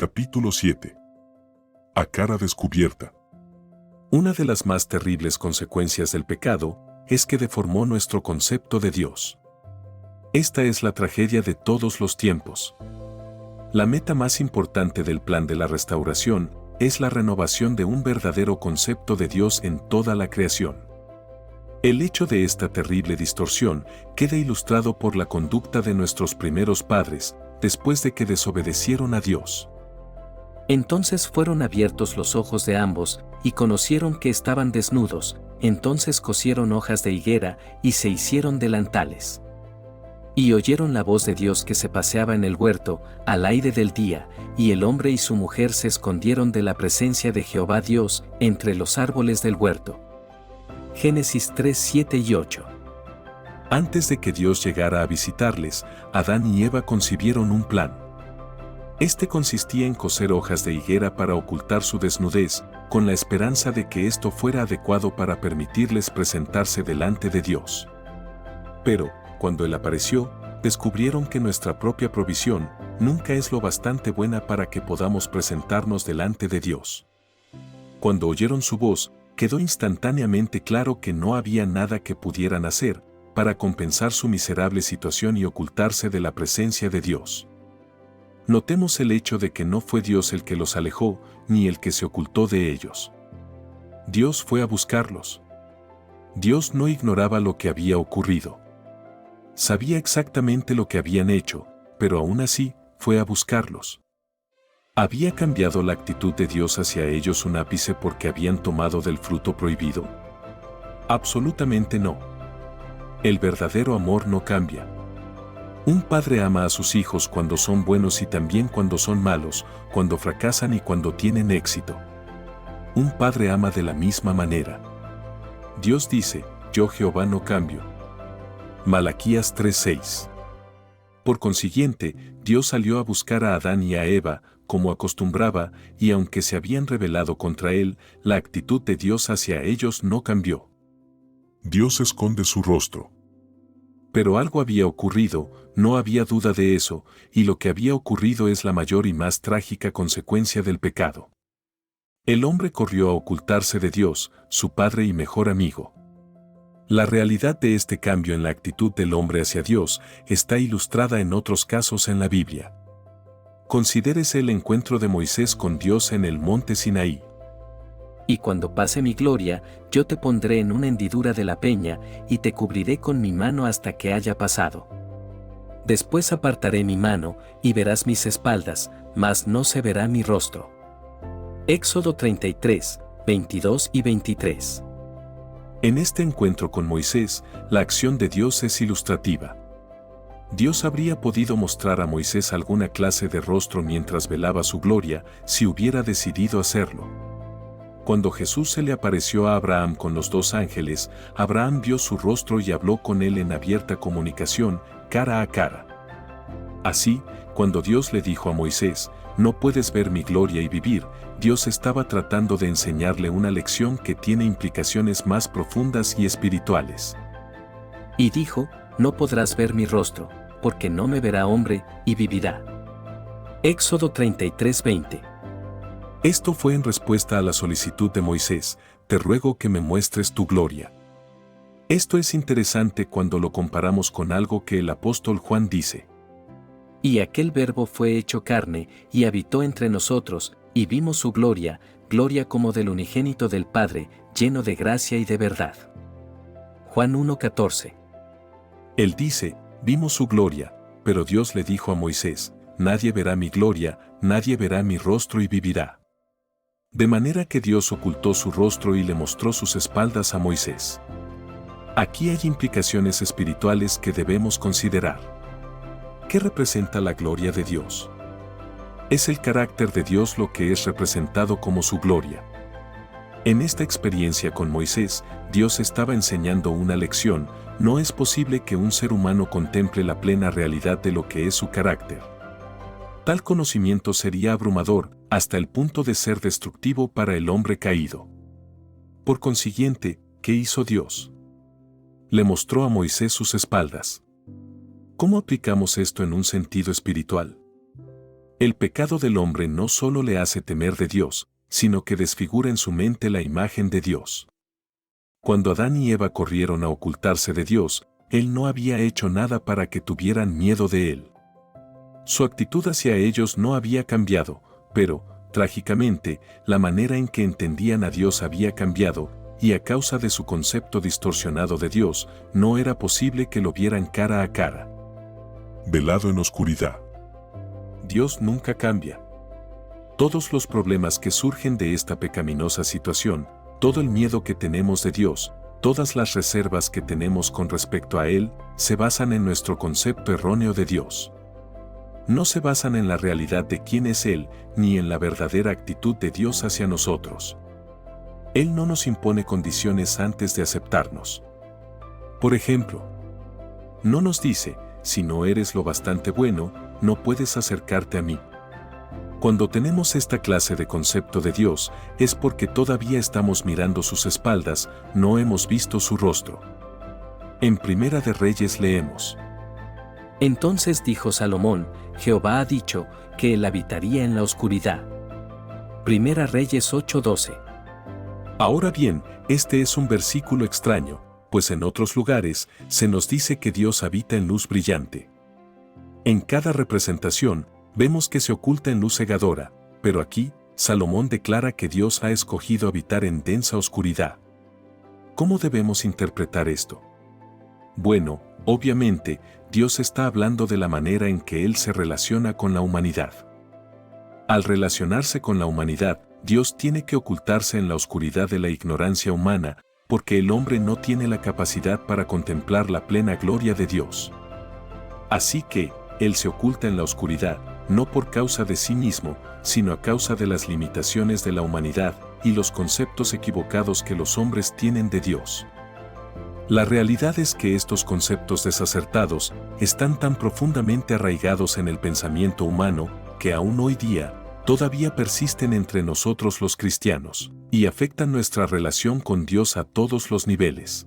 Capítulo 7. A cara descubierta. Una de las más terribles consecuencias del pecado es que deformó nuestro concepto de Dios. Esta es la tragedia de todos los tiempos. La meta más importante del plan de la restauración es la renovación de un verdadero concepto de Dios en toda la creación. El hecho de esta terrible distorsión queda ilustrado por la conducta de nuestros primeros padres, después de que desobedecieron a Dios. Entonces fueron abiertos los ojos de ambos, y conocieron que estaban desnudos, entonces cosieron hojas de higuera, y se hicieron delantales. Y oyeron la voz de Dios que se paseaba en el huerto, al aire del día, y el hombre y su mujer se escondieron de la presencia de Jehová Dios, entre los árboles del huerto. Génesis 3, 7 y 8. Antes de que Dios llegara a visitarles, Adán y Eva concibieron un plan. Este consistía en coser hojas de higuera para ocultar su desnudez, con la esperanza de que esto fuera adecuado para permitirles presentarse delante de Dios. Pero, cuando Él apareció, descubrieron que nuestra propia provisión nunca es lo bastante buena para que podamos presentarnos delante de Dios. Cuando oyeron su voz, quedó instantáneamente claro que no había nada que pudieran hacer para compensar su miserable situación y ocultarse de la presencia de Dios. Notemos el hecho de que no fue Dios el que los alejó, ni el que se ocultó de ellos. Dios fue a buscarlos. Dios no ignoraba lo que había ocurrido. Sabía exactamente lo que habían hecho, pero aún así, fue a buscarlos. ¿Había cambiado la actitud de Dios hacia ellos un ápice porque habían tomado del fruto prohibido? Absolutamente no. El verdadero amor no cambia. Un padre ama a sus hijos cuando son buenos y también cuando son malos, cuando fracasan y cuando tienen éxito. Un padre ama de la misma manera. Dios dice, yo Jehová no cambio. Malaquías 3:6. Por consiguiente, Dios salió a buscar a Adán y a Eva, como acostumbraba, y aunque se habían rebelado contra él, la actitud de Dios hacia ellos no cambió. Dios esconde su rostro. Pero algo había ocurrido, no había duda de eso, y lo que había ocurrido es la mayor y más trágica consecuencia del pecado. El hombre corrió a ocultarse de Dios, su padre y mejor amigo. La realidad de este cambio en la actitud del hombre hacia Dios está ilustrada en otros casos en la Biblia. Considérese el encuentro de Moisés con Dios en el monte Sinaí. Y cuando pase mi gloria, yo te pondré en una hendidura de la peña, y te cubriré con mi mano hasta que haya pasado. Después apartaré mi mano, y verás mis espaldas, mas no se verá mi rostro. Éxodo 33, 22 y 23. En este encuentro con Moisés, la acción de Dios es ilustrativa. Dios habría podido mostrar a Moisés alguna clase de rostro mientras velaba su gloria, si hubiera decidido hacerlo. Cuando Jesús se le apareció a Abraham con los dos ángeles, Abraham vio su rostro y habló con él en abierta comunicación, cara a cara. Así, cuando Dios le dijo a Moisés, no puedes ver mi gloria y vivir, Dios estaba tratando de enseñarle una lección que tiene implicaciones más profundas y espirituales. Y dijo, no podrás ver mi rostro, porque no me verá hombre, y vivirá. Éxodo 33, 20. Esto fue en respuesta a la solicitud de Moisés, te ruego que me muestres tu gloria. Esto es interesante cuando lo comparamos con algo que el apóstol Juan dice. Y aquel verbo fue hecho carne, y habitó entre nosotros, y vimos su gloria, gloria como del unigénito del Padre, lleno de gracia y de verdad. Juan 1:14. Él dice, vimos su gloria, pero Dios le dijo a Moisés, nadie verá mi gloria, nadie verá mi rostro y vivirá. De manera que Dios ocultó su rostro y le mostró sus espaldas a Moisés. Aquí hay implicaciones espirituales que debemos considerar. ¿Qué representa la gloria de Dios? Es el carácter de Dios lo que es representado como su gloria. En esta experiencia con Moisés, Dios estaba enseñando una lección, no es posible que un ser humano contemple la plena realidad de lo que es su carácter. Tal conocimiento sería abrumador, hasta el punto de ser destructivo para el hombre caído. Por consiguiente, ¿qué hizo Dios? Le mostró a Moisés sus espaldas. ¿Cómo aplicamos esto en un sentido espiritual? El pecado del hombre no solo le hace temer de Dios, sino que desfigura en su mente la imagen de Dios. Cuando Adán y Eva corrieron a ocultarse de Dios, Él no había hecho nada para que tuvieran miedo de Él. Su actitud hacia ellos no había cambiado, pero, trágicamente, la manera en que entendían a Dios había cambiado, y a causa de su concepto distorsionado de Dios, no era posible que lo vieran cara a cara. Velado en oscuridad. Dios nunca cambia. Todos los problemas que surgen de esta pecaminosa situación, todo el miedo que tenemos de Dios, todas las reservas que tenemos con respecto a Él, se basan en nuestro concepto erróneo de Dios. No se basan en la realidad de quién es Él, ni en la verdadera actitud de Dios hacia nosotros. Él no nos impone condiciones antes de aceptarnos. Por ejemplo, no nos dice, si no eres lo bastante bueno, no puedes acercarte a mí. Cuando tenemos esta clase de concepto de Dios, es porque todavía estamos mirando sus espaldas, no hemos visto su rostro. En Primera de Reyes leemos: Entonces dijo Salomón, Jehová ha dicho, que él habitaría en la oscuridad. Primera Reyes 8:12. Ahora bien, este es un versículo extraño, pues en otros lugares se nos dice que Dios habita en luz brillante. En cada representación, vemos que se oculta en luz cegadora, pero aquí, Salomón declara que Dios ha escogido habitar en densa oscuridad. ¿Cómo debemos interpretar esto? Bueno, obviamente, Dios está hablando de la manera en que Él se relaciona con la humanidad. Al relacionarse con la humanidad, Dios tiene que ocultarse en la oscuridad de la ignorancia humana, porque el hombre no tiene la capacidad para contemplar la plena gloria de Dios. Así que, Él se oculta en la oscuridad, no por causa de sí mismo, sino a causa de las limitaciones de la humanidad y los conceptos equivocados que los hombres tienen de Dios. La realidad es que estos conceptos desacertados están tan profundamente arraigados en el pensamiento humano que aún hoy día todavía persisten entre nosotros los cristianos y afectan nuestra relación con Dios a todos los niveles.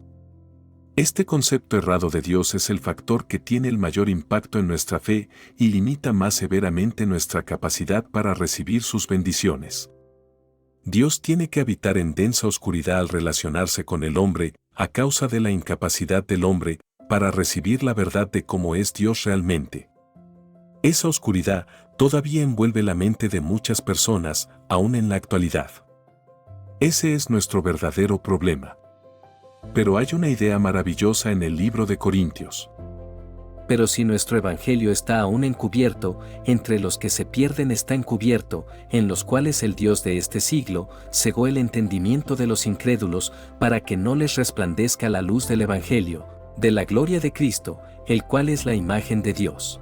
Este concepto errado de Dios es el factor que tiene el mayor impacto en nuestra fe y limita más severamente nuestra capacidad para recibir sus bendiciones. Dios tiene que habitar en densa oscuridad al relacionarse con el hombre, a causa de la incapacidad del hombre para recibir la verdad de cómo es Dios realmente. Esa oscuridad todavía envuelve la mente de muchas personas, aún en la actualidad. Ese es nuestro verdadero problema. Pero hay una idea maravillosa en el libro de Corintios. Pero si nuestro evangelio está aún encubierto, entre los que se pierden está encubierto, en los cuales el Dios de este siglo cegó el entendimiento de los incrédulos, para que no les resplandezca la luz del evangelio, de la gloria de Cristo, el cual es la imagen de Dios.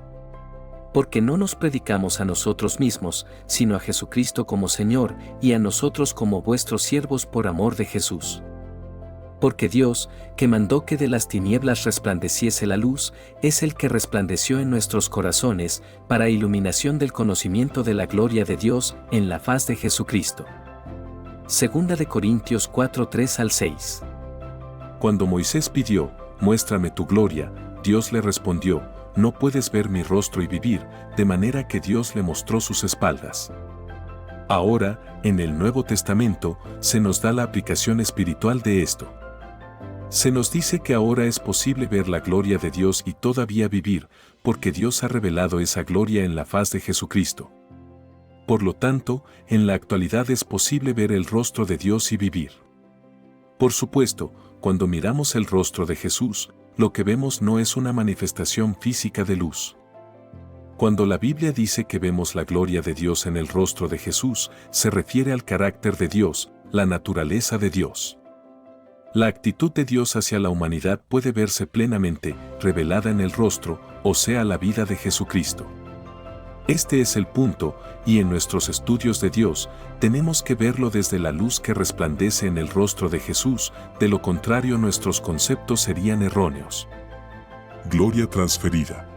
Porque no nos predicamos a nosotros mismos, sino a Jesucristo como Señor, y a nosotros como vuestros siervos por amor de Jesús. Porque Dios, que mandó que de las tinieblas resplandeciese la luz, es el que resplandeció en nuestros corazones, para iluminación del conocimiento de la gloria de Dios en la faz de Jesucristo. Segunda de Corintios 4:3-6. Cuando Moisés pidió, muéstrame tu gloria, Dios le respondió, no puedes ver mi rostro y vivir, de manera que Dios le mostró sus espaldas. Ahora, en el Nuevo Testamento, se nos da la aplicación espiritual de esto. Se nos dice que ahora es posible ver la gloria de Dios y todavía vivir, porque Dios ha revelado esa gloria en la faz de Jesucristo. Por lo tanto, en la actualidad es posible ver el rostro de Dios y vivir. Por supuesto, cuando miramos el rostro de Jesús, lo que vemos no es una manifestación física de luz. Cuando la Biblia dice que vemos la gloria de Dios en el rostro de Jesús, se refiere al carácter de Dios, la naturaleza de Dios. La actitud de Dios hacia la humanidad puede verse plenamente revelada en el rostro, o sea, la vida de Jesucristo. Este es el punto, y en nuestros estudios de Dios, tenemos que verlo desde la luz que resplandece en el rostro de Jesús, de lo contrario nuestros conceptos serían erróneos. Gloria transferida.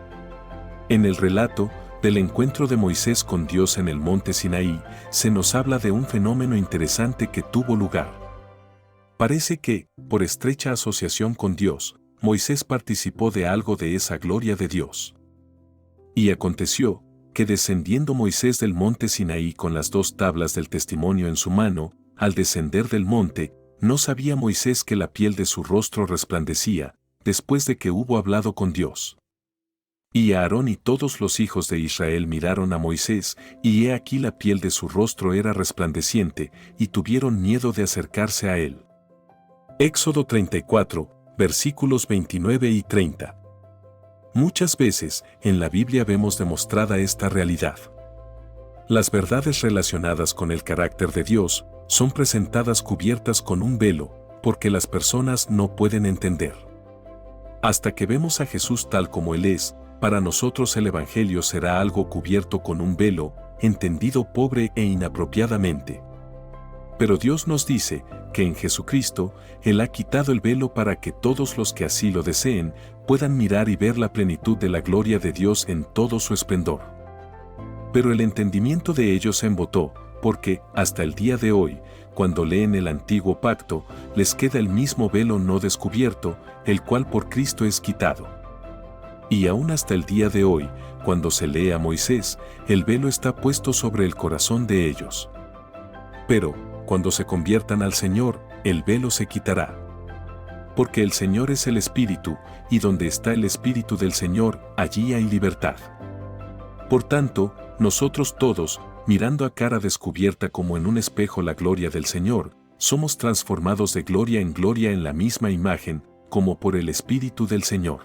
En el relato del encuentro de Moisés con Dios en el monte Sinaí, se nos habla de un fenómeno interesante que tuvo lugar. Parece que, por estrecha asociación con Dios, Moisés participó de algo de esa gloria de Dios. Y aconteció, que descendiendo Moisés del monte Sinaí con las 2 tablas del testimonio en su mano, al descender del monte, no sabía Moisés que la piel de su rostro resplandecía, después de que hubo hablado con Dios. Y Aarón y todos los hijos de Israel miraron a Moisés, y he aquí la piel de su rostro era resplandeciente, y tuvieron miedo de acercarse a él. Éxodo 34, versículos 29 y 30. Muchas veces, en la Biblia vemos demostrada esta realidad. Las verdades relacionadas con el carácter de Dios son presentadas cubiertas con un velo, porque las personas no pueden entender. Hasta que vemos a Jesús tal como Él es, para nosotros el Evangelio será algo cubierto con un velo, entendido pobre e inapropiadamente. Pero Dios nos dice que en Jesucristo, Él ha quitado el velo para que todos los que así lo deseen puedan mirar y ver la plenitud de la gloria de Dios en todo su esplendor. Pero el entendimiento de ellos se embotó, porque, hasta el día de hoy, cuando leen el antiguo pacto, les queda el mismo velo no descubierto, el cual por Cristo es quitado. Y aún hasta el día de hoy, cuando se lee a Moisés, el velo está puesto sobre el corazón de ellos. Pero, cuando se conviertan al Señor, el velo se quitará. Porque el Señor es el Espíritu, y donde está el Espíritu del Señor, allí hay libertad. Por tanto, nosotros todos, mirando a cara descubierta como en un espejo la gloria del Señor, somos transformados de gloria en la misma imagen, como por el Espíritu del Señor.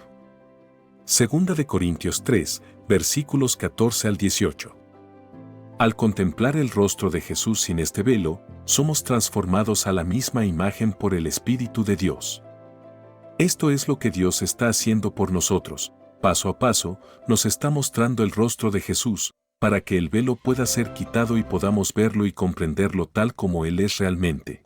Segunda de Corintios 3, versículos 14 al 18. Al contemplar el rostro de Jesús sin este velo, somos transformados a la misma imagen por el Espíritu de Dios. Esto es lo que Dios está haciendo por nosotros. Paso a paso, nos está mostrando el rostro de Jesús, para que el velo pueda ser quitado y podamos verlo y comprenderlo tal como Él es realmente.